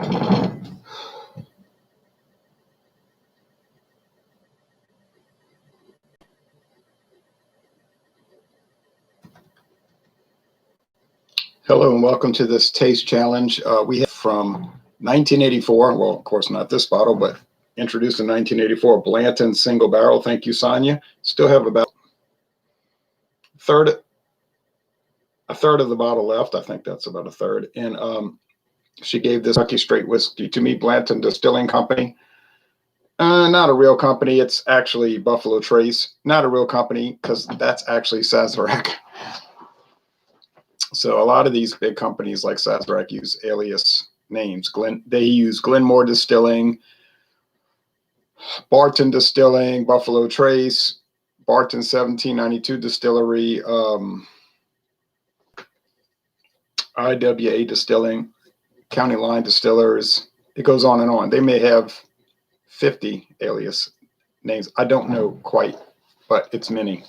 Hello and welcome to this taste challenge. We have from 1984, well, of course not this bottle, but introduced in 1984, Blanton single barrel. Thank you, Sonia. Still have about a third of the bottle left. I think that's about a third. And she gave this Kentucky Straight Whiskey to me, Blanton Distilling Company. Not a real company. It's actually Buffalo Trace. Not a real company because that's actually Sazerac. So a lot of these big companies like Sazerac use alias names. They use Glenmore Distilling, Barton Distilling, Buffalo Trace, Barton 1792 Distillery, IWA Distilling, County Line Distillers. It goes on and on. They may have 50 alias names. I don't know quite, but it's many.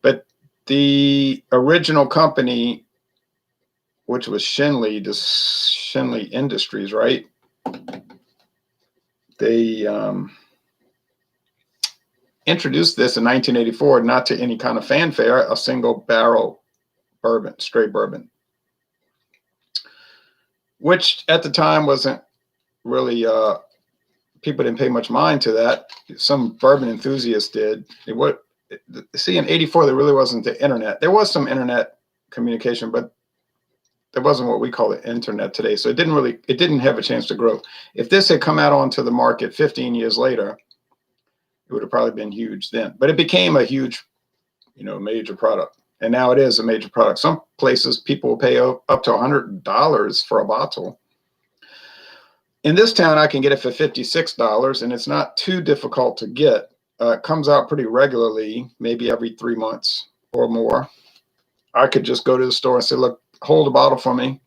But the original company, which was Shinley Industries, right? They introduced this in 1984, not to any kind of fanfare, a single barrel bourbon, straight bourbon, which at the time wasn't really, people didn't pay much mind to that. Some bourbon enthusiasts did. See, in 84, there really wasn't the internet. There was some internet communication, but there wasn't what we call the internet today. So it didn't have a chance to grow. If this had come out onto the market 15 years later, it would have probably been huge then. But it became a huge, major product. And now it is a major product. Some places people will pay up to $100 for a bottle. In this town, I can get it for $56, and it's not too difficult to get. It comes out pretty regularly, maybe every 3 months or more. I could just go to the store and say, look, hold a bottle for me.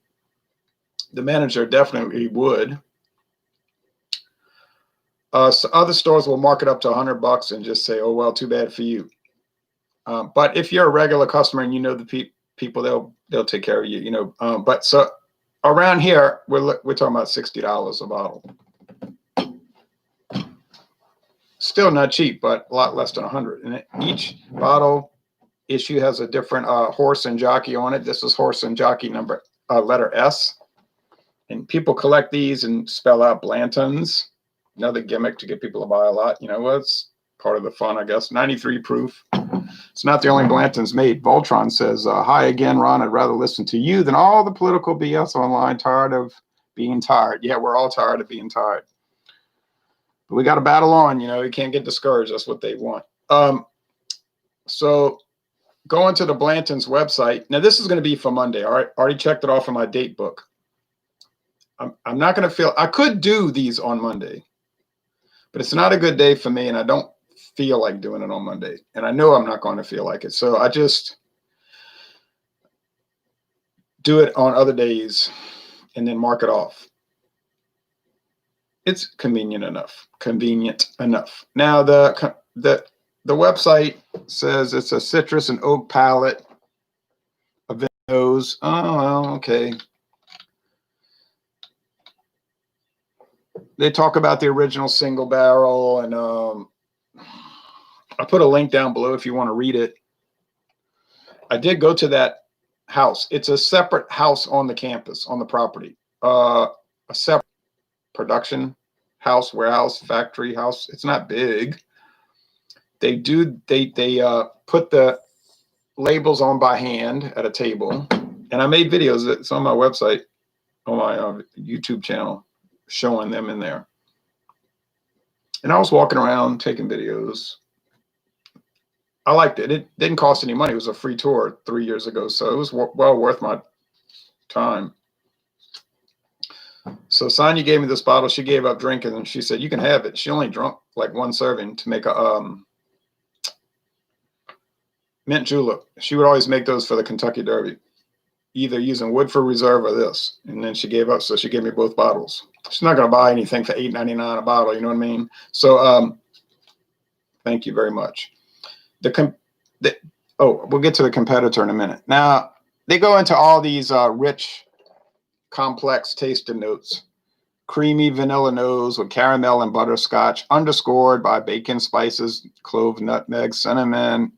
The manager definitely would. So other stores will mark it up to $100 and just say, oh, well, too bad for you. But if you're a regular customer and you know the people, they'll take care of you, But so around here, we're talking about $60 a bottle. Still not cheap, but a lot less than 100. And each bottle issue has a different horse and jockey on it. This is horse and jockey number letter S. And people collect these and spell out Blantons. Another gimmick to get people to buy a lot. It's part of the fun, I guess. 93 proof. It's not the only Blantons made. Voltron says, hi again, Ron. I'd rather listen to you than all the political BS online. Tired of being tired. Yeah, we're all tired of being tired. But we got to battle on. You can't get discouraged. That's what they want. So going to the Blanton's website. Now, this is going to be for Monday. All right. Already checked it off in my date book. I'm not going to I could do these on Monday, but it's not a good day for me, and I don't feel like doing it on Monday. And I know I'm not going to feel like it. So I just do it on other days and then mark it off. It's convenient enough. Now, the website says it's a citrus and oak palate. A Vinose. Oh, well, okay. They talk about the original single barrel, and I put a link down below if you want to read it. I did go to that house. It's a separate house on the campus, on the property. A separate production house, warehouse, factory house. It's not big. They put the labels on by hand at a table, and I made videos. It's on my website, on my YouTube channel, showing them in there. And I was walking around taking videos. I liked it. It didn't cost any money. It was a free tour 3 years ago, so it was well worth my time. So Sonia gave me this bottle. She gave up drinking, and she said, you can have it. She only drank like one serving to make a mint julep. She would always make those for the Kentucky Derby, either using Woodford Reserve or this. And then she gave up, so she gave me both bottles. She's not going to buy anything for $8.99 a bottle, you know what I mean? So thank you very much. We'll get to the competitor in a minute. Now, they go into all these rich complex tasting notes. Creamy vanilla nose with caramel and butterscotch, underscored by bacon, spices, clove, nutmeg, cinnamon.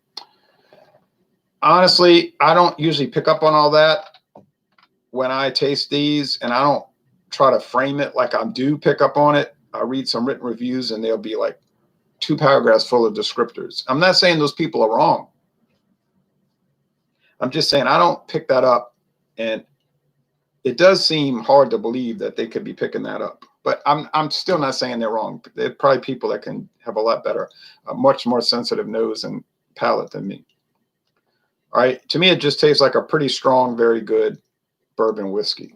Honestly, I don't usually pick up on all that when I taste these, and I don't try to frame it like I do pick up on it. I read some written reviews and they'll be like 2 paragraphs full of descriptors. I'm not saying those people are wrong. I'm just saying I don't pick that up, and it does seem hard to believe that they could be picking that up. But I'm still not saying they're wrong. There are probably people that can have a lot better, a much more sensitive nose and palate than me. All right, to me it just tastes like a pretty strong, very good bourbon whiskey.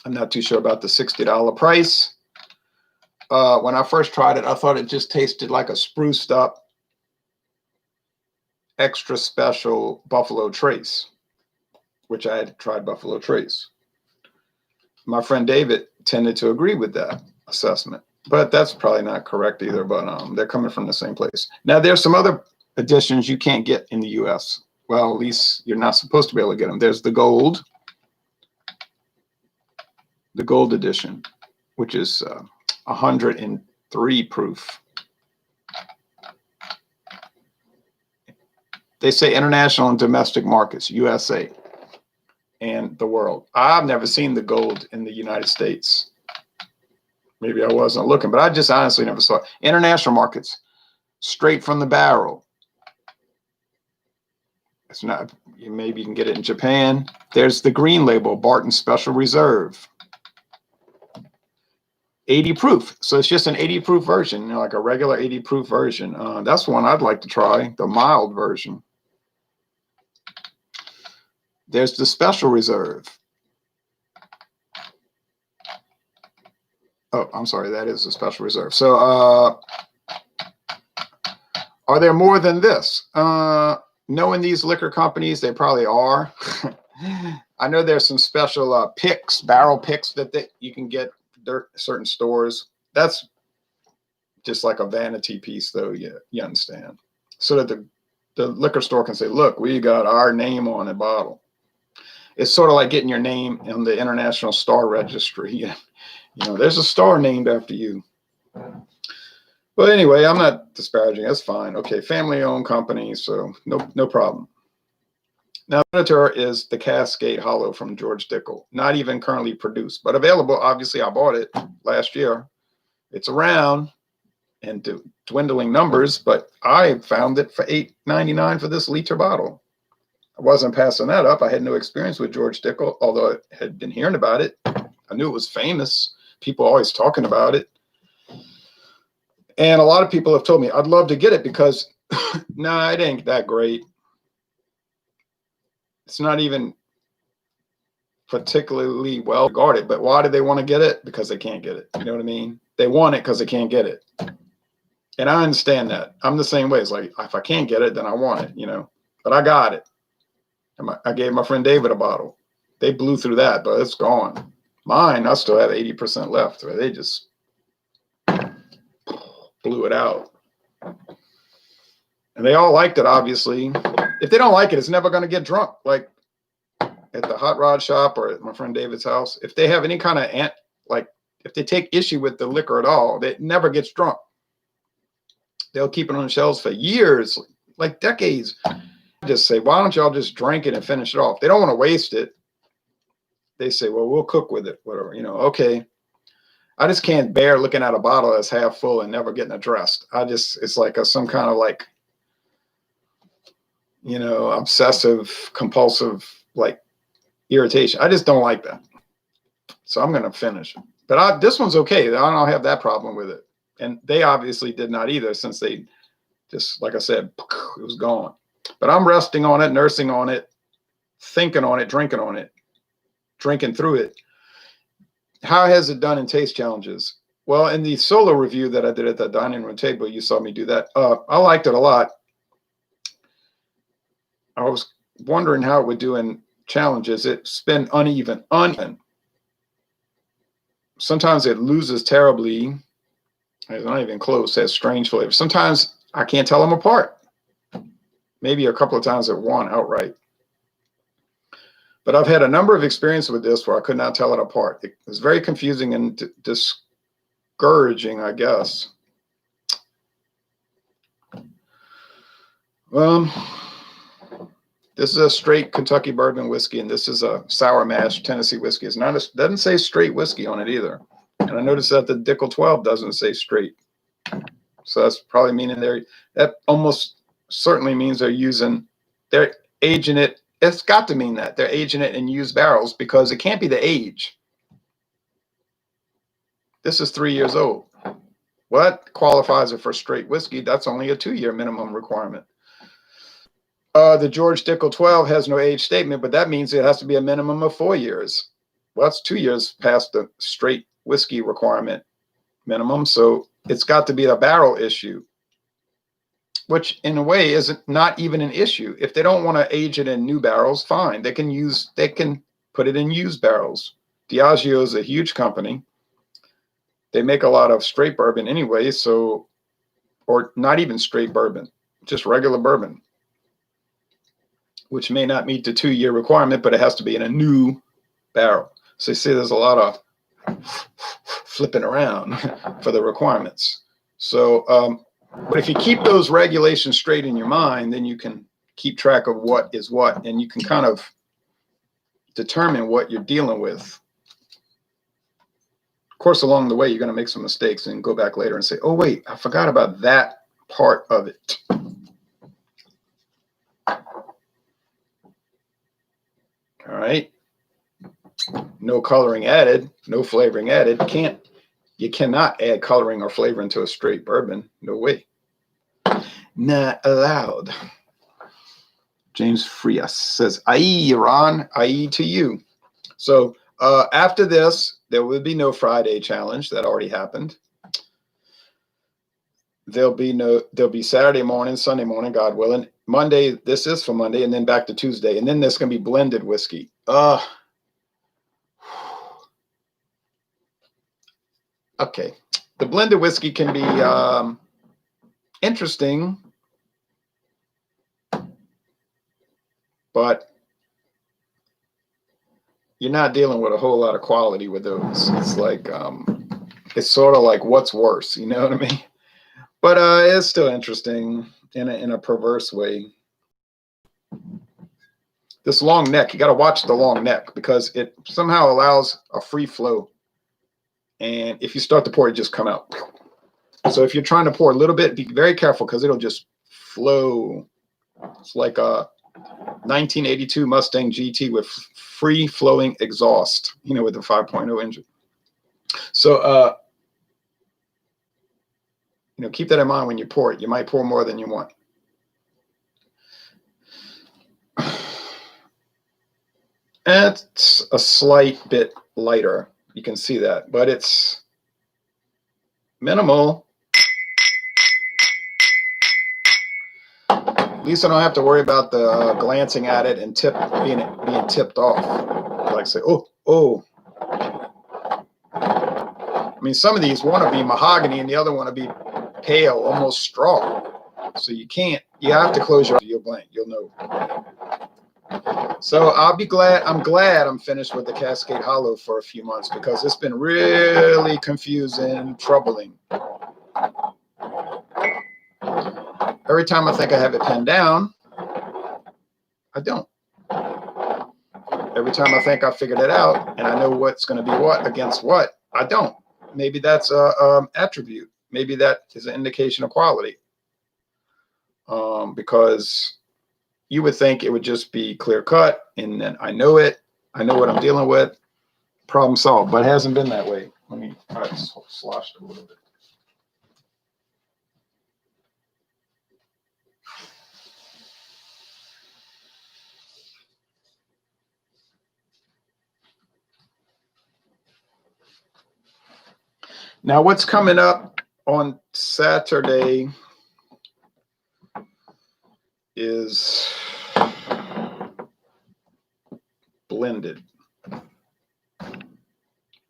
I'm not too sure about the $60 price. When I first tried it, I thought it just tasted like a spruced up, extra special Buffalo Trace, which I had tried Buffalo Trace. My friend David tended to agree with that assessment, but that's probably not correct either, but they're coming from the same place. Now, there's some other editions you can't get in the US. Well, at least you're not supposed to be able to get them. There's the gold edition, which is 103 proof. They say international and domestic markets, USA and the world. I've never seen the gold in the United States. Maybe I wasn't looking, but I just honestly never saw it. International markets, straight from the barrel. It's not, maybe you can get it in Japan. There's the green label, Barton Special Reserve. 80 proof. So it's just an 80 proof version, you know, like a regular 80 proof version. That's one I'd like to try, the mild version. There's the Special Reserve. Oh, I'm sorry, that is the Special Reserve. So are there more than this? Knowing these liquor companies, they probably are. I know there's some special picks, barrel picks that you can get at certain stores. That's just like a vanity piece, though. You understand? So that the liquor store can say, look, we got our name on a bottle. It's sort of like getting your name on the International Star Registry. You know, there's a star named after you. But anyway, I'm not disparaging. That's fine. Okay, family-owned company, so no problem. Now, the editor is the Cascade Hollow from George Dickel. Not even currently produced, but available. Obviously, I bought it last year. It's around and dwindling numbers, but I found it for $8.99 for this liter bottle. I wasn't passing that up. I had no experience with George Dickel, although I had been hearing about it. I knew it was famous. People always talking about it. And a lot of people have told me, I'd love to get it because, nah, it ain't that great. It's not even particularly well regarded, but why do they want to get it? Because they can't get it. You know what I mean? They want it because they can't get it. And I understand that. I'm the same way. It's like, if I can't get it, then I want it, you know, but I got it. I gave my friend David a bottle. They blew through that, but it's gone. Mine, I still have 80% left. They just blew it out. And they all liked it, obviously. If they don't like it, it's never going to get drunk. Like at the hot rod shop or at my friend David's house, if they have any kind of if they take issue with the liquor at all, it never gets drunk. They'll keep it on the shelves for years, like decades. Just say, why don't y'all just drink it and finish it off? They don't want to waste it. They say, well, we'll cook with it, whatever, you know. Okay. I just can't bear looking at a bottle that's half full and never getting addressed. It's like some kind of like, you know, obsessive, compulsive, like irritation. I just don't like that. So I'm going to finish. But this one's okay. I don't have that problem with it. And they obviously did not either, since they just, like I said, it was gone. But I'm resting on it, nursing on it, thinking on it, drinking through it. How has it done in taste challenges? Well, in the solo review that I did at the dining room table, you saw me do that. I liked it a lot. I was wondering how it would do in challenges. It's been uneven. Sometimes it loses terribly. It's not even close. It has strange flavor. Sometimes I can't tell them apart. Maybe a couple of times it won outright. But I've had a number of experiences with this where I could not tell it apart. It was very confusing and discouraging, I guess. This is a straight Kentucky bourbon whiskey, and this is a sour mash Tennessee whiskey. It's not doesn't say straight whiskey on it either. And I noticed that the Dickel 12 doesn't say straight. So that's probably meaning that almost certainly means they're aging it. It's got to mean that they're aging it in used barrels, because it can't be the age. This is 3 years old. What qualifies it for straight whiskey? That's only a 2-year minimum requirement. The George Dickel 12 has no age statement, but that means it has to be a minimum of 4 years. Well, that's 2 years past the straight whiskey requirement minimum, so it's got to be a barrel issue, which in a way is not even an issue. If they don't want to age it in new barrels, fine. They can put it in used barrels. Diageo is a huge company. They make a lot of straight bourbon anyway, or not even straight bourbon, just regular bourbon, which may not meet the 2-year requirement, but it has to be in a new barrel. So you see there's a lot of flipping around for the requirements. So, but if you keep those regulations straight in your mind, then you can keep track of what is what, and you can kind of determine what you're dealing with. Of course, along the way, you're going to make some mistakes and go back later and say, oh, wait, I forgot about that part of it. All right. No coloring added, no flavoring added. You cannot add coloring or flavoring to a straight bourbon. No way. Not allowed. James Frias says, aye, Iran, aye to you. So after this, there will be no Friday challenge. That already happened. There'll be Saturday morning, Sunday morning, God willing. Monday, this is for Monday, and then back to Tuesday. And then there's going to be blended whiskey. Okay. The blended whiskey can be interesting, but you're not dealing with a whole lot of quality with those. It's like, it's sort of like what's worse, you know what I mean? But it's still interesting in a perverse way. This long neck, you got to watch the long neck, because it somehow allows a free flow. And if you start to pour, it just come out. So if you're trying to pour a little bit, be very careful, because it'll just flow. It's like a 1982 Mustang GT with free flowing exhaust, with the 5.0 engine. So, keep that in mind when you pour it. You might pour more than you want. It's a slight bit lighter. You can see that, but it's minimal. At least I don't have to worry about the glancing at it and being tipped off. Like say, oh. I mean, some of these want to be mahogany and the other want to be pale, almost straw. So you have to close your eyes. You'll blank. You'll know. So I'm glad I'm finished with the Cascade Hollow for a few months, because it's been really confusing, troubling. Every time I think I have it pinned down, I don't. Every time I think I figured it out and I know what's going to be what against what, I don't. Maybe that's a attribute. Maybe that is an indication of quality. Because you would think it would just be clear cut, and then I know it. I know what I'm dealing with. Problem solved, but it hasn't been that way. Let me try to slosh it a little bit. Now, what's coming up on Saturday is blended.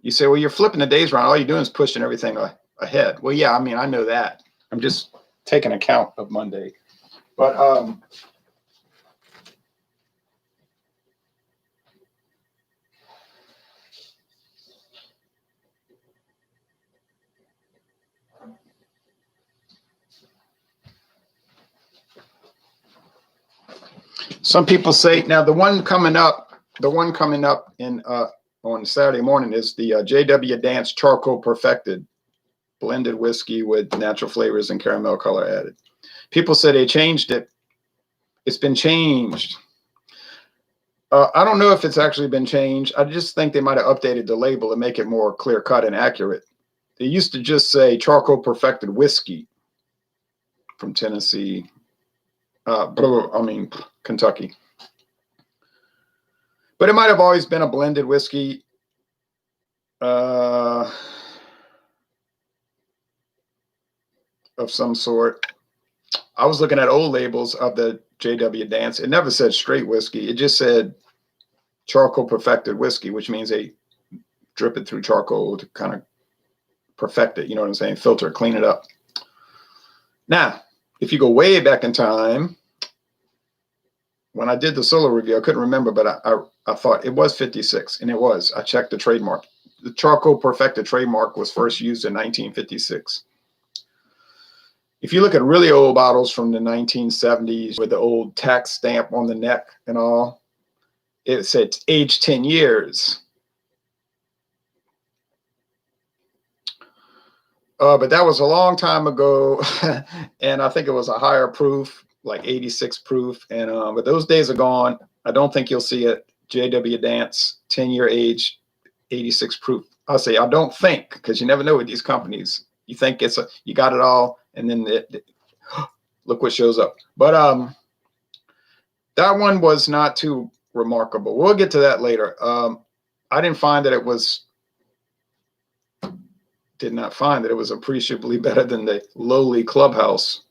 You say, well, you're flipping the days around. All you're doing is pushing everything ahead. Well, yeah, I mean, I know that. I'm just taking account of Monday. But Some people say now the one coming up in on Saturday morning is the JW Dance Charcoal Perfected blended whiskey with natural flavors and caramel color added. People say they changed it. It's been changed. I don't know if it's actually been changed. I just think they might have updated the label to make it more clear cut and accurate. They used to just say Charcoal Perfected Whiskey from Tennessee. Kentucky. But it might have always been a blended whiskey. Of some sort. I was looking at old labels of the JW Dance. It never said straight whiskey. It just said Charcoal Perfected Whiskey, which means they drip it through charcoal to kind of perfect it. You know what I'm saying? Filter, clean it up. Now, if you go way back in time, when I did the solo review, I couldn't remember, but I thought it was 56, and it was. I checked the trademark. The Charcoal Perfected trademark was first used in 1956. If you look at really old bottles from the 1970s with the old tax stamp on the neck and all, it said aged 10 years. But that was a long time ago, and I think it was a higher proof, like 86 proof. And but those days are gone. I don't think you'll see a JW Dance 10-year age, 86 proof. I'll say I don't think, because you never know with these companies. You think you got it all, and then look what shows up. But that one was not too remarkable. We'll get to that later. I did not find that it was appreciably better than the lowly Clubhouse.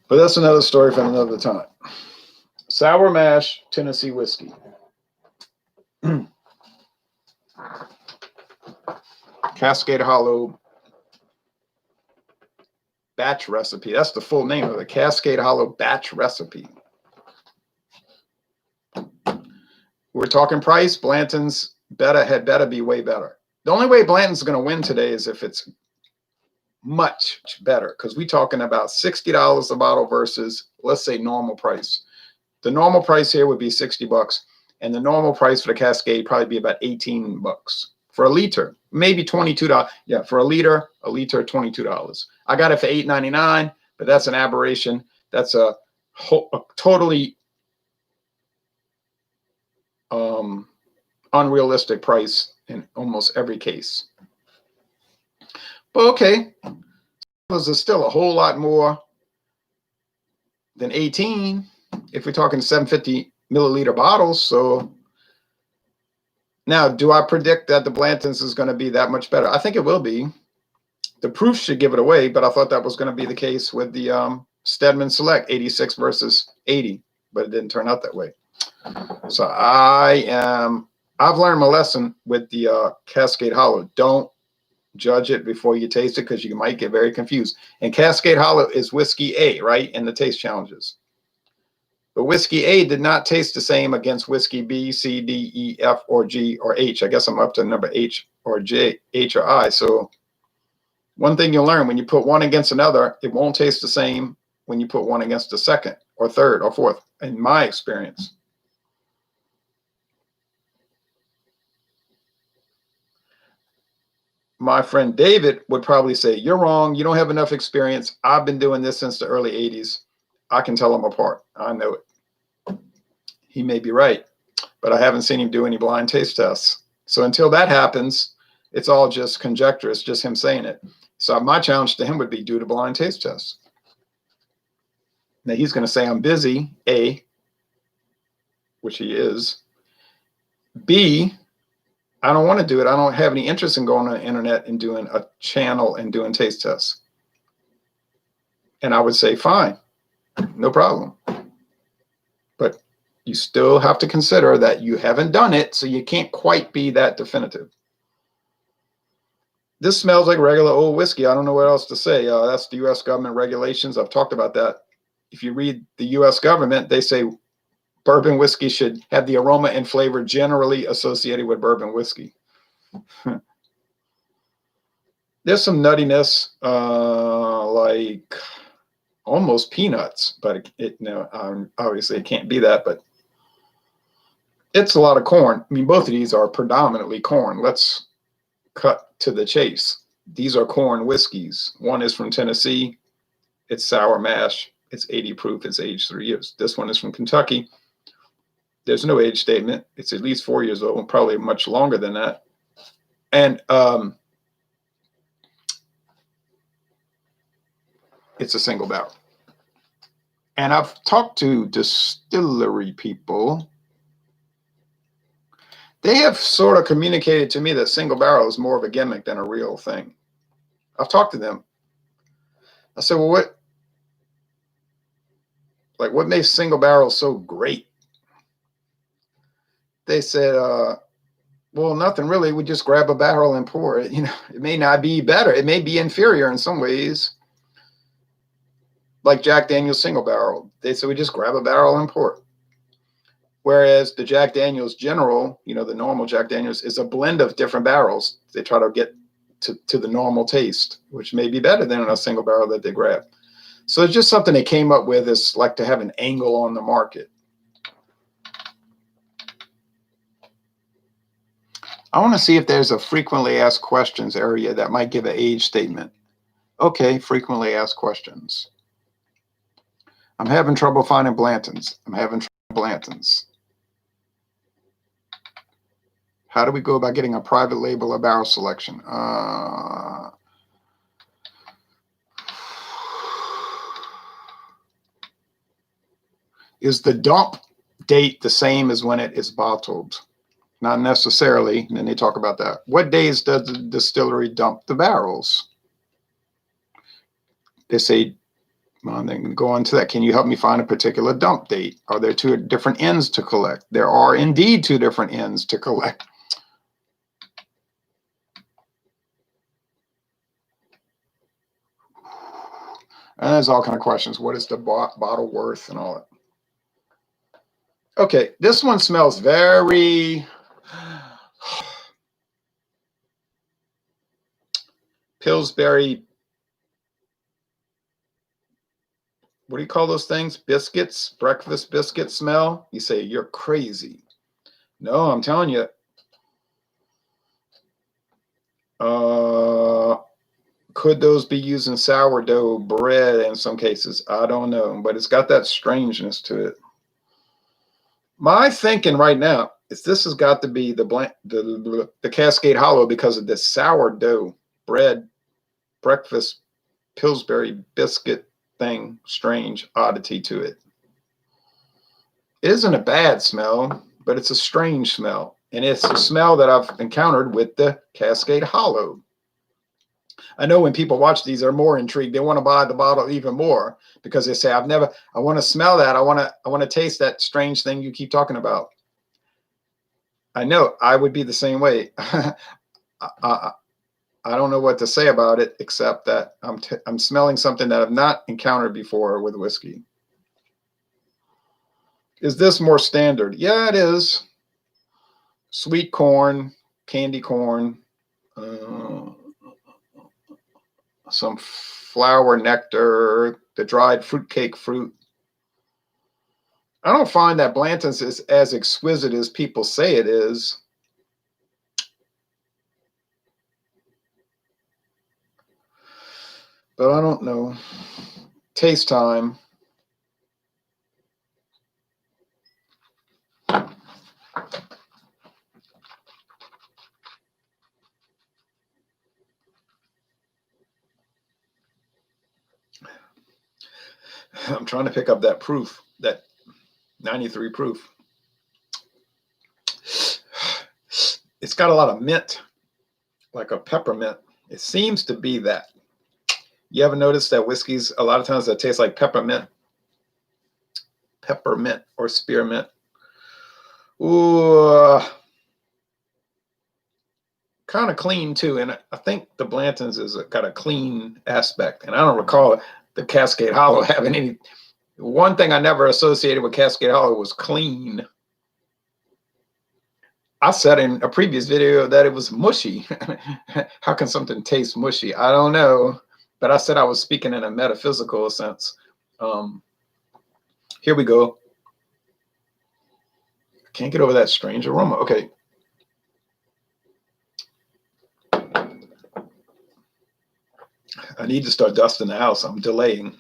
But that's another story for another time. Sour Mash Tennessee Whiskey. Cascade Hollow batch recipe. That's the full name of it. Cascade Hollow batch recipe. We're talking price. Blanton's had better be way better. The only way Blanton's going to win today is if it's much better, because we're talking about $60 a bottle versus, let's say, normal price. The normal price here would be $60, and the normal price for the Cascade probably be about $18 for a liter, maybe $22. Yeah, for a liter, $22. I got it for $8.99, but that's an aberration. That's a totally unrealistic price in almost every case. But okay, this is still a whole lot more than 18 if we're talking 750 milliliter bottles. So now, do I predict that the Blanton's is going to be that much better? I think it will be. The proof should give it away, but I thought that was going to be the case with the Stedman Select 86 versus 80, but it didn't turn out that way. So I've learned my lesson with the Cascade Hollow. Don't judge it before you taste it, because you might get very confused. And Cascade Hollow is whiskey A, right, in the taste challenges. But whiskey A did not taste the same against whiskey B, C, D, E, F, or G, or H. I guess I'm up to number H or J, H or I. So one thing you'll learn, when you put one against another, it won't taste the same when you put one against the second or third or fourth, in my experience. My friend David would probably say, you're wrong. You don't have enough experience. I've been doing this since the early 80s. I can tell them apart. I know it. He may be right, but I haven't seen him do any blind taste tests. So until that happens, it's all just conjecture. It's just him saying it. So my challenge to him would be do the blind taste test. Now he's going to say I'm busy, A, which he is. B, I don't want to do it. I don't have any interest in going on the internet and doing a channel and doing taste tests. And I would say, fine, no problem. But you still have to consider that you haven't done it, so you can't quite be that definitive. This smells like regular old whiskey. I don't know what else to say. That's the U.S. government regulations. I've talked about that. If you read the U.S. government, they say bourbon whiskey should have the aroma and flavor generally associated with bourbon whiskey. There's some nuttiness, like almost peanuts, but obviously it can't be that, but it's a lot of corn. I mean, both of these are predominantly corn. Let's cut to the chase. These are corn whiskeys. One is from Tennessee. It's sour mash. It's 80 proof. It's aged 3 years. This one is from Kentucky. There's no age statement. It's at least 4 years old, probably much longer than that. And it's a single barrel. And I've talked to distillery people. They have sort of communicated to me that single barrel is more of a gimmick than a real thing. I've talked to them. I said, well, what makes single barrel so great? They said, well, nothing really. We just grab a barrel and pour it. It may not be better. It may be inferior in some ways. Like Jack Daniel's single barrel. They said, we just grab a barrel and pour it. Whereas the Jack Daniel's General, the normal Jack Daniel's, is a blend of different barrels. They try to get to the normal taste, which may be better than a single barrel that they grab. So it's just something they came up with, is like to have an angle on the market. I want to see if there's a frequently asked questions area that might give an age statement. Okay, frequently asked questions. I'm having trouble finding Blantons. How do we go about getting a private label or barrel selection? Is the dump date the same as when it is bottled? Not necessarily. And then they talk about that. What days does the distillery dump the barrels? They say, well, they can go on to that. Can you help me find a particular dump date? Are there 2 different ends to collect? There are indeed 2 different ends to collect. And there's all kind of questions. What is the bottle worth and all that? Okay, this one smells very Pillsbury. What do you call those things? Biscuits, breakfast biscuit smell. You say, you're crazy. No, I'm telling you. Could those be using sourdough bread in some cases? I don't know, but it's got that strangeness to it. My thinking right now is this has got to be the Cascade Hollow because of this sourdough bread, breakfast, Pillsbury biscuit thing, strange oddity to it. It isn't a bad smell, but it's a strange smell. And it's a smell that I've encountered with the Cascade Hollow. I know when people watch these, they're more intrigued. They want to buy the bottle even more because they say, I want to smell that. I want to taste that strange thing you keep talking about. I know I would be the same way. I don't know what to say about it, except that I'm smelling something that I've not encountered before with whiskey. Is this more standard? Yeah, it is. Sweet corn, candy corn, some flower nectar, the dried fruitcake fruit. I don't find that Blanton's is as exquisite as people say it is. But I don't know. Taste time. I'm trying to pick up that proof, that 93 proof. It's got a lot of mint, like a peppermint. It seems to be that. You ever notice that whiskeys, a lot of times that taste like peppermint or spearmint? Ooh, kind of clean too. And I think the Blanton's is got a clean aspect. And I don't recall the Cascade Hollow having any. One thing I never associated with Cascade Hollow was clean. I said in a previous video that it was mushy. How can something taste mushy? I don't know. But I said I was speaking in a metaphysical sense. Here we go. I can't get over that strange aroma. Okay. I need to start dusting the house. I'm delaying.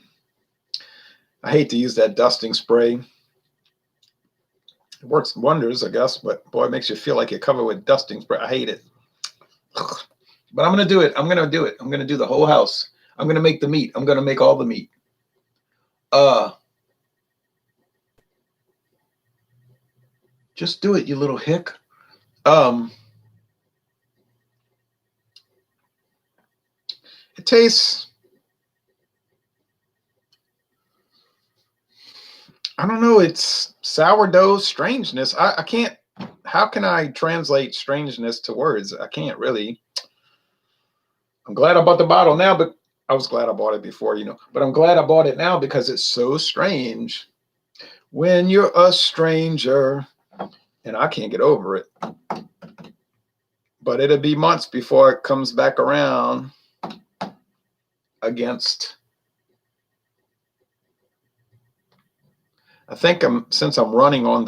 I hate to use that dusting spray. It works wonders, I guess, but boy, it makes you feel like you're covered with dusting spray. I hate it. But I'm going to do it. I'm going to do it. I'm going to do the whole house. I'm going to make the meat. I'm going to make all the meat. Just do it, you little hick. It tastes, I don't know, it's sourdough strangeness. I can't, how can I translate strangeness to words? I can't really. I'm glad I bought the bottle now, but I was glad I bought it before, you know, but I'm glad I bought it now because it's so strange. When you're a stranger, and I can't get over it. But it'll be months before it comes back around against. I think since I'm rushing along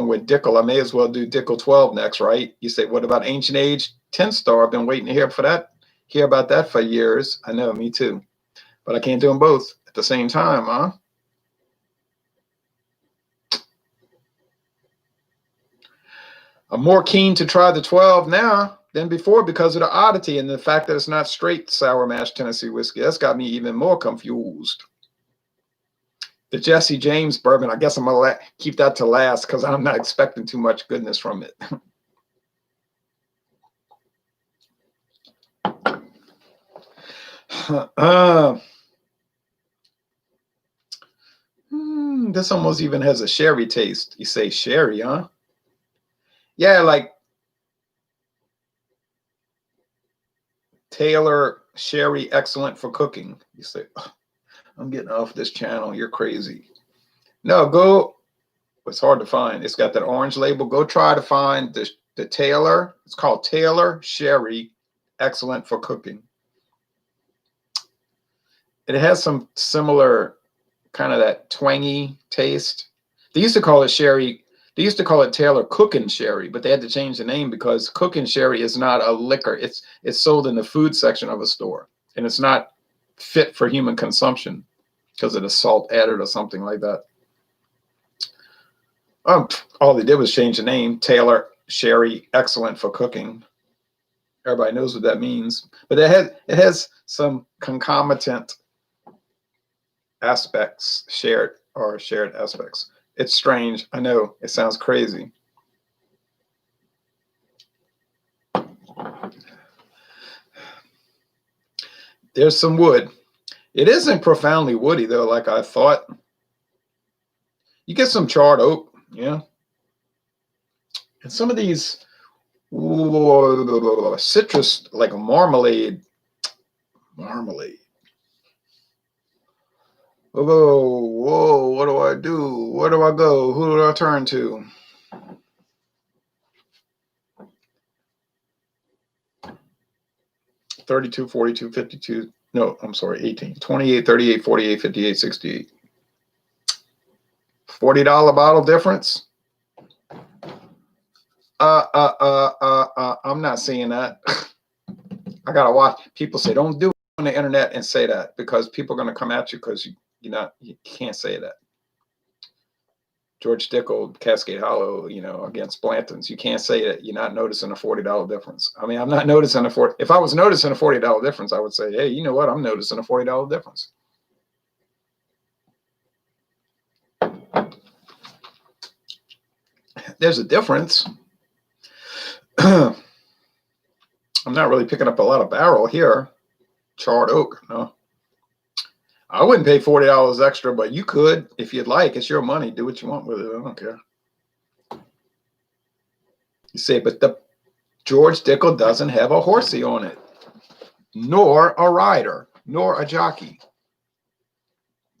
with Dickel, I may as well do Dickel 12 next, right? You say, what about Ancient Age 10 Star? I've been waiting to hear about that for years. I know, me too. But I can't do them both at the same time, huh? I'm more keen to try the 12 now than before because of the oddity and the fact that it's not straight sour mash Tennessee whiskey. That's got me even more confused. The Jesse James bourbon, I guess I'm going to keep that to last because I'm not expecting too much goodness from it. This almost even has a sherry taste. You say sherry, huh? Yeah, like Taylor sherry, excellent for cooking. You say, oh, I'm getting off this channel. You're crazy. No, go. It's hard to find. It's got that orange label. Go try to find the Taylor. It's called Taylor Sherry, excellent for cooking. It has some similar kind of that twangy taste. They used to call it sherry. They used to call it Taylor Cooking Sherry, but they had to change the name because cooking sherry is not a liquor. It's sold in the food section of a store, and it's not fit for human consumption because of the salt added or something like that. All they did was change the name. Taylor Sherry, excellent for cooking. Everybody knows what that means, but it has some concomitant aspects, shared aspects. It's strange. I know it sounds crazy. There's some wood. It isn't profoundly woody though, like I thought. You get some charred oak, yeah. And some of these citrus, like a marmalade. Whoa, what do I do? Where do I go? Who do I turn to? $32, $42, $52. No, I'm sorry, $18, $28, $38, $48, $58, $68. $40 bottle difference? I'm not seeing that. I gotta watch. People say don't do it on the internet and say that because people are gonna come at you because you can't say that. George Dickel, Cascade Hollow, against Blanton's. You can't say that you're not noticing a $40 difference. I mean, I'm not noticing if I was noticing a $40 difference, I would say, hey, you know what? I'm noticing a $40 difference. There's a difference. I'm not really picking up a lot of barrel here. Charred oak, no. I wouldn't pay $40 extra, but you could if you'd like. It's your money. Do what you want with it. I don't care. You say, but the George Dickel doesn't have a horsey on it, nor a rider, nor a jockey.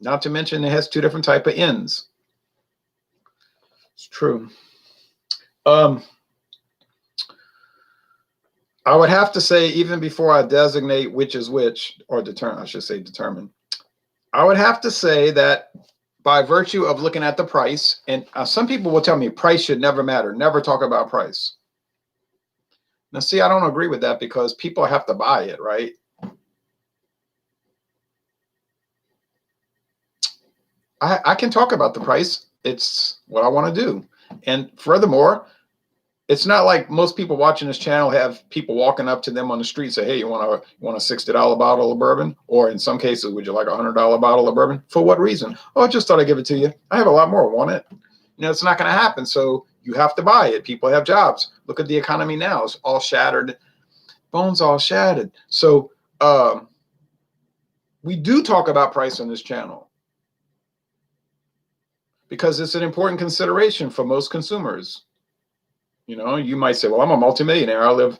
Not to mention it has two different type of ends. It's true. I would have to say, even before I designate which is which, or determine, I would have to say that by virtue of looking at the price, and some people will tell me price should never matter, never talk about price. Now, see, I don't agree with that because people have to buy it, right? I can talk about the price. It's what I want to do. And furthermore, it's not like most people watching this channel have people walking up to them on the street and say, hey, you want a $60 bottle of bourbon? Or in some cases, would you like a $100 bottle of bourbon? For what reason? Oh, I just thought I'd give it to you. I have a lot more. Want it? It's not going to happen. So you have to buy it. People have jobs. Look at the economy now. It's all shattered. Bones all shattered. So we do talk about price on this channel because it's an important consideration for most consumers. You might say, well, I'm a multimillionaire. I'm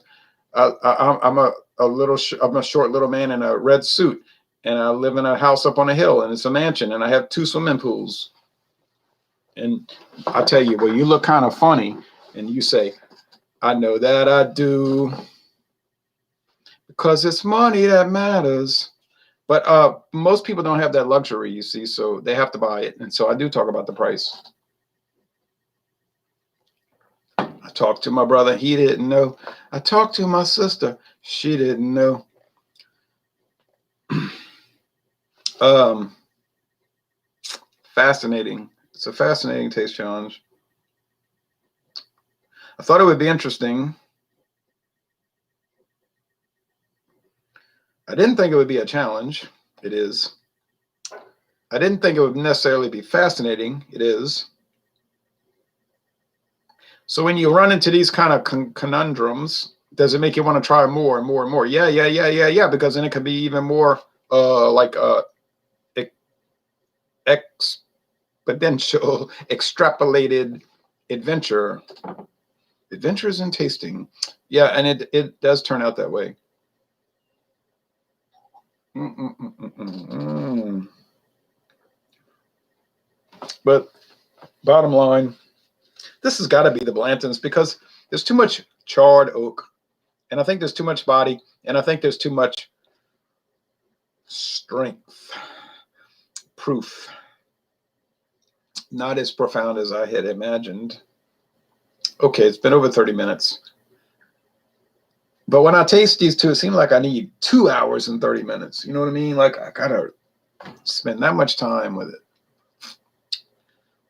a short little man in a red suit, and I live in a house up on a hill, and it's a mansion, and I have 2 swimming pools. And I tell you, well, you look kind of funny, and you say, I know that I do, because it's money that matters. But most people don't have that luxury, you see, so they have to buy it. And so I do talk about the price. I talked to my brother. He didn't know. I talked to my sister. She didn't know. Fascinating. It's a fascinating taste challenge. I thought it would be interesting. I didn't think it would be a challenge. It is. I didn't think it would necessarily be fascinating. It is. So when you run into these kind of conundrums, does it make you want to try more and more and more? Yeah. Because then it could be even more exponential, extrapolated adventure. Adventures in tasting. Yeah, and it does turn out that way. But bottom line, this has got to be the Blantons because there's too much charred oak, and I think there's too much body, and I think there's too much strength, proof. Not as profound as I had imagined. Okay, it's been over 30 minutes. But when I taste these two, it seems like I need 2 hours and 30 minutes. You know what I mean? Like I gotta spend that much time with it.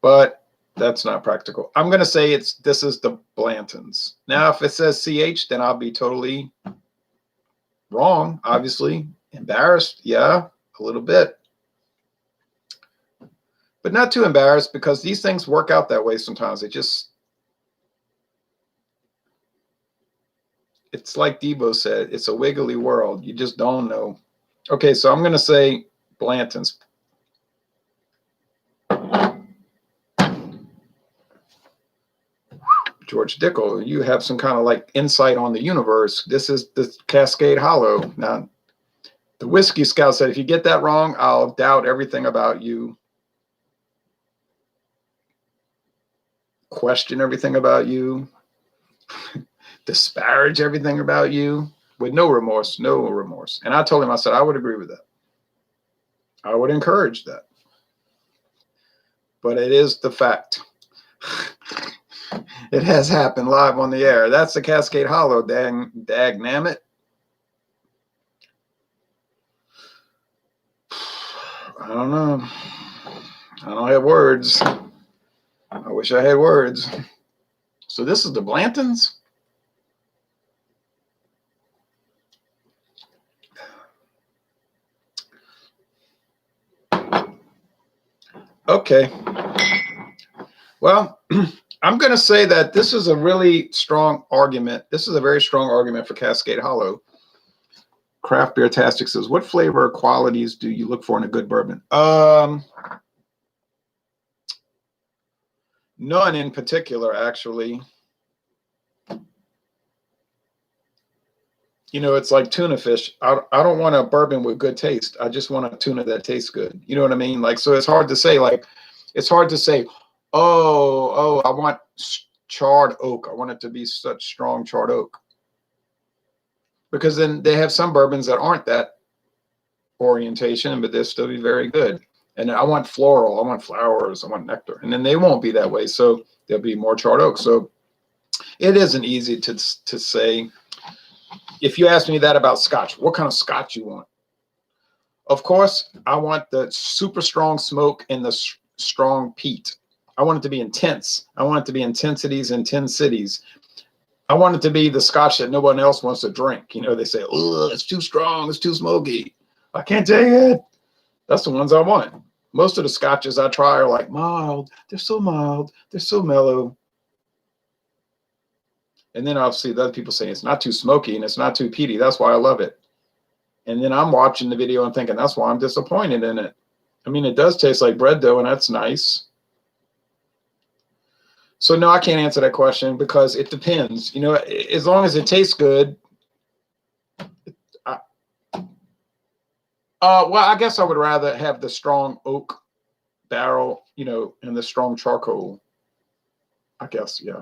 But that's not practical. I'm gonna say this is the Blantons. Now, if it says CH, then I'll be totally wrong, obviously. Embarrassed, yeah, a little bit. But not too embarrassed because these things work out that way sometimes. It's like Debo said, it's a wiggly world. You just don't know. Okay, so I'm going to say Blantons. George Dickel, you have some kind of like insight on the universe. This is the Cascade Hollow. Now, the Whiskey Scout said, if you get that wrong, I'll doubt everything about you. Question everything about you. Disparage everything about you with no remorse. And I told him, I said, I would agree with that. I would encourage that. But it is the fact. It has happened live on the air. That's the Cascade Hollow, dag-nammit. I don't know. I don't have words. I wish I had words. So this is the Blantons? Okay. Well, I'm going to say that this is a really strong argument. This is a very strong argument for Cascade Hollow. Craft Beer Tastic says, what flavor or qualities do you look for in a good bourbon? None in particular, actually. It's like tuna fish. I don't want a bourbon with good taste. I just want a tuna that tastes good. You know what I mean? Like, so it's hard to say, oh, I want charred oak. I want it to be such strong charred oak. Because then they have some bourbons that aren't that orientation, but they'll still be very good. And I want floral, I want flowers, I want nectar, and then they won't be that way. So they'll be more charred oak. So it isn't easy to say. If you ask me that about Scotch, what kind of Scotch you want? Of course, I want the super strong smoke and the strong peat. I want it to be intense. I want it to be intensities in 10 cities. I want it to be the Scotch that no one else wants to drink. You know, they say, oh, it's too strong, it's too smoky. I can't take it. That's the ones I want. Most of the Scotches I try are like mild. They're so mild. They're so mellow. And then I'll see the other people saying it's not too smoky and it's not too peaty. That's why I love it. And then I'm watching the video and thinking, that's why I'm disappointed in it. I mean, it does taste like bread dough, and that's nice. So no, I can't answer that question because it depends. You know, as long as it tastes good. Well, I guess I would rather have the strong oak barrel, you know, and the strong charcoal. I guess, yeah.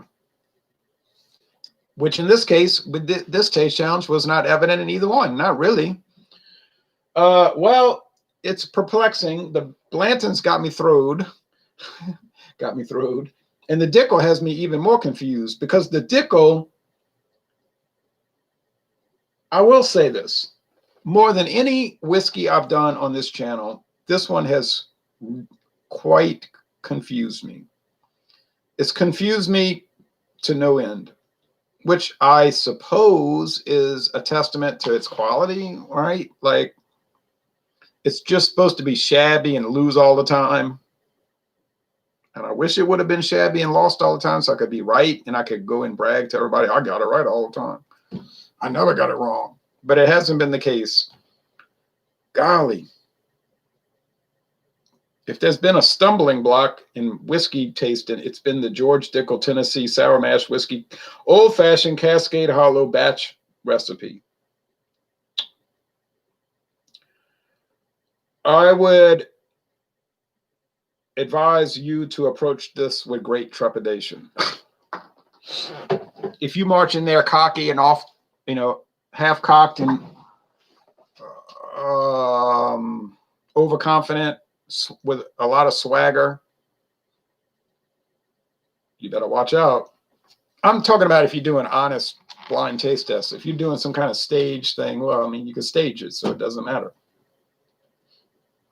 Which in this case, with this taste challenge, was not evident in either one. Not really. Well, it's perplexing. The Blanton's got me throwed. Got me throwed. And the Dickel has me even more confused because the Dickel, I will say this, more than any whiskey I've done on this channel, this one has quite confused me. It's confused me to no end, which I suppose is a testament to its quality, right? Like, it's just supposed to be shabby and lose all the time. And I wish it would have been shabby and lost all the time so I could be right and I could go and brag to everybody, I got it right all the time. I never got it wrong. But it hasn't been the case. Golly. If there's been a stumbling block in whiskey tasting, it's been the George Dickel Tennessee Sour Mash Whiskey Old-Fashioned Cascade Hollow Batch Recipe. I would advise you to approach this with great trepidation. If you march in there cocky and off, you know, half cocked and overconfident with a lot of swagger, you better watch out. I'm talking about if you're doing honest blind taste tests. If you're doing some kind of stage thing, well, I mean, you can stage it, so it doesn't matter.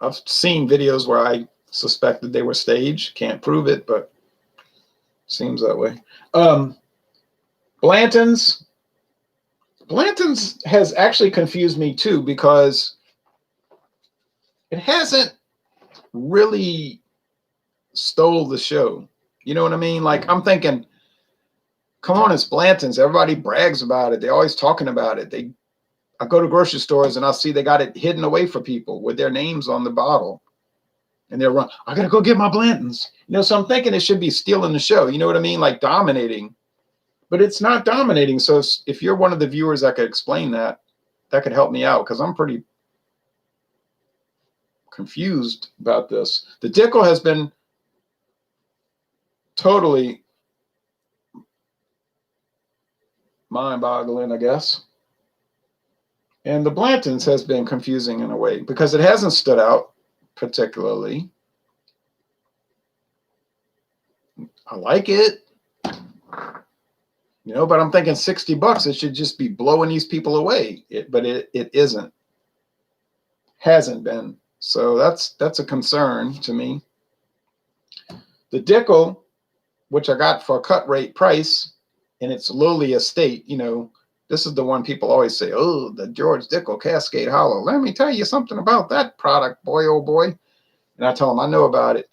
I've seen videos where I suspected they were staged. Can't prove it, but seems that way. Blanton's has actually confused me too because it hasn't really stole the show. You know what I mean? Like, I'm thinking, come on, it's Blanton's. Everybody brags about it. They're always talking about it. I go to grocery stores and I'll see they got it hidden away for people with their names on the bottle. And they'll run, I got to go get my Blanton's. You know, so I'm thinking it should be stealing the show. You know what I mean? Like dominating. But it's not dominating. So if you're one of the viewers that could explain that, that could help me out because I'm pretty confused about this. The Dickel has been totally mind-boggling, I guess. And the Blanton's has been confusing in a way because it hasn't stood out particularly. I like it, you know, but I'm thinking $60, it should just be blowing these people away. But it isn't. Hasn't been. So that's a concern to me. The Dickel, which I got for a cut rate price, and it's lowly estate, you know, this is the one people always say, oh, the George Dickel Cascade Hollow. Let me tell you something about that product, boy, oh boy. And I tell them I know about it.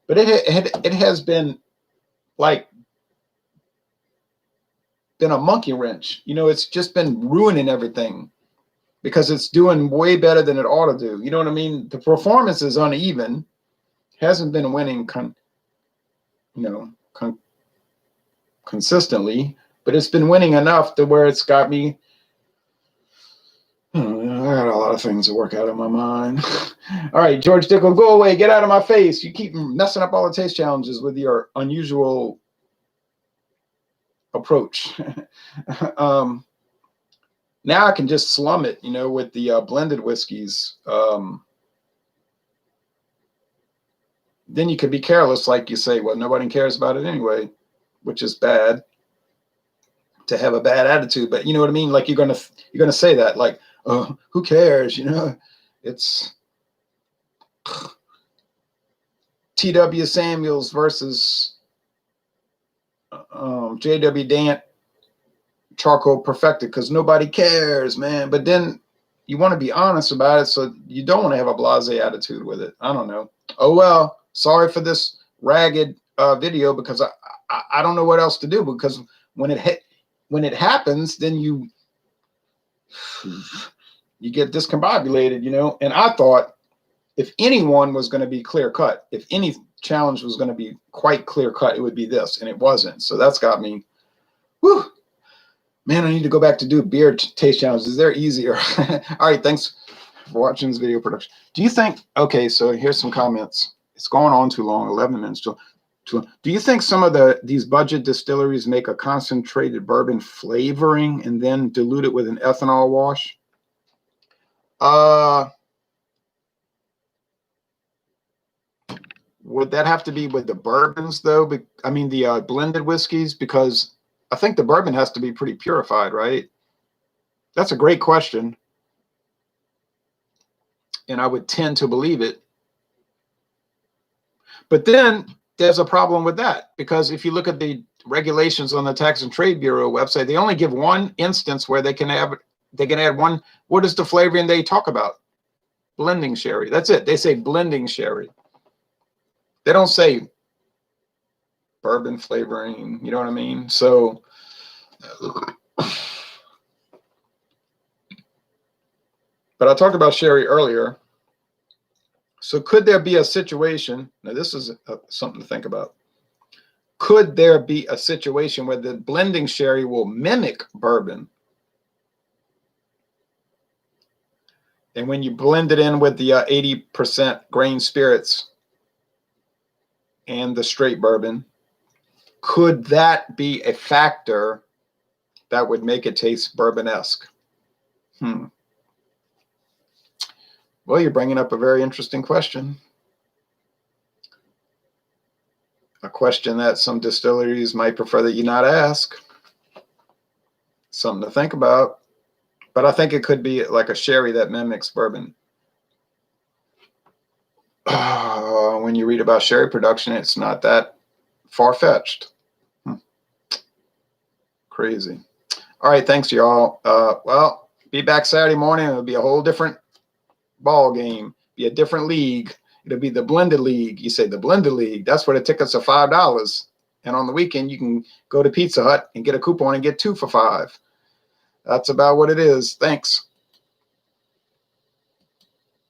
But it has been like, been a monkey wrench. You know, it's just been ruining everything because it's doing way better than it ought to do. You know what I mean? The performance is uneven. Hasn't been winning, consistently. But it's been winning enough to where it's got me. I got a lot of things to work out in my mind. All right, George Dickel, go away. Get out of my face. You keep messing up all the taste challenges with your unusual approach. No, Now I can just slum it, you know, with the blended whiskeys. Then you could be careless, like you say, well, nobody cares about it anyway, which is bad, to have a bad attitude. But you know what I mean? Like you're gonna say that, like, oh, who cares? You know, it's T.W. Samuels versus J.W. Dant charcoal perfected, because nobody cares, man. But then you want to be honest about it, so you don't want to have a blasé attitude with it. I don't know. Oh well, sorry for this ragged video, because I don't know what else to do, because when it happens, then you get discombobulated, you know. And I thought if anyone was going to be clear cut, if any challenge was going to be quite clear cut, it would be this, and it wasn't. So that's got me, whew, man, I need to go back to do beer taste challenges. They're easier. All right, thanks for watching this video production. Do you think, okay, so here's some comments. It's going on too long, 11 minutes too long. Do you think some of these budget distilleries make a concentrated bourbon flavoring and then dilute it with an ethanol wash? Would that have to be with the bourbons, though? I mean, the blended whiskeys, because I think the bourbon has to be pretty purified, right? That's a great question. And I would tend to believe it. But then there's a problem with that, because if you look at the regulations on the Tax and Trade Bureau website, they only give one instance where they can add one. What is the flavoring they talk about? Blending sherry. That's it. They say blending sherry. They don't say bourbon flavoring, you know what I mean? So but I talked about sherry earlier. So could there be a situation, now this is something to think about. Could there be a situation where the blending sherry will mimic bourbon? And when you blend it in with the 80% grain spirits and the straight bourbon, could that be a factor that would make it taste bourbon-esque? Well, you're bringing up a very interesting question. A question that some distilleries might prefer that you not ask. Something to think about. But I think it could be like a sherry that mimics bourbon. When you read about sherry production, it's not that far-fetched. Crazy. All right, thanks, y'all. Well, be back Saturday morning. It'll be a whole different ball game, be a different league. It'll be the blended league. You say the blended league. That's where the tickets are $5. And on the weekend, you can go to Pizza Hut and get a coupon and get 2 for $5. That's about what it is. Thanks.